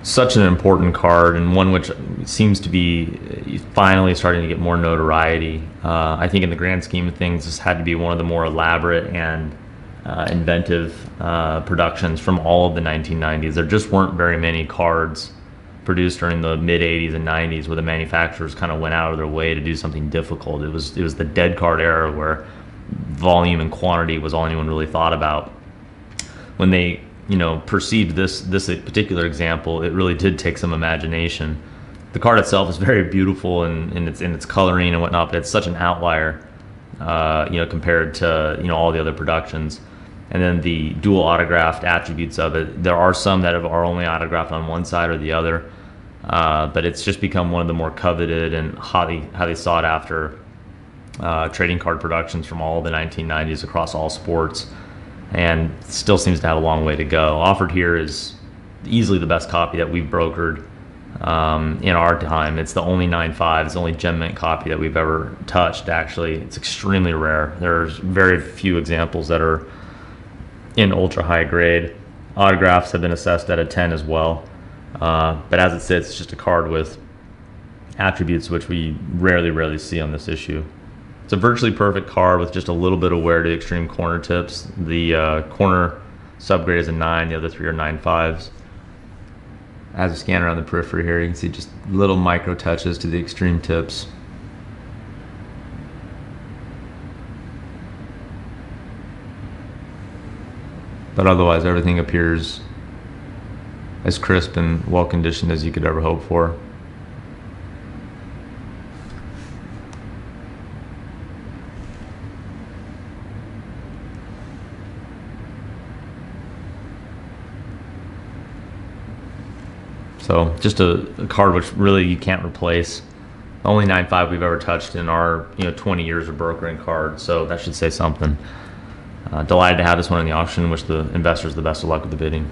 such an important card, and one which seems to be finally starting to get more notoriety. I think in the grand scheme of things, this had to be one of the more elaborate and inventive productions from all of the 1990s. There just weren't very many cards produced during the mid 80s and 90s where the manufacturers kind of went out of their way to do something difficult. It was the dead card era where volume and quantity was all anyone really thought about. When they perceived this particular example, it really did take some imagination. The card itself is very beautiful in its coloring and whatnot, but it's such an outlier, compared to all the other productions. And then the dual autographed attributes of it. There are some that are only autographed on one side or the other, but it's just become one of the more coveted and highly sought after trading card productions from all the 1990s across all sports, and still seems to have a long way to go. Offered here is easily the best copy that we've brokered in our time. It's the only 9.5, it's the only gem mint copy that we've ever touched. Actually, it's extremely rare. There's very few examples that are in ultra high grade. Autographs have been assessed at a 10 as well, but as it sits, it's just a card with attributes which we rarely see on this issue. It's a virtually perfect card with just a little bit of wear to extreme corner tips. The corner subgrade is a 9, the other 3 are 9.5s. As we scan around the periphery here, you can see just little micro touches to the extreme tips. But otherwise, everything appears as crisp and well conditioned as you could ever hope for. So just a card which really you can't replace. The only 9.5 we've ever touched in our 20 years of brokering cards, so that should say something. Delighted to have this one in the auction. Wish the investors the best of luck with the bidding.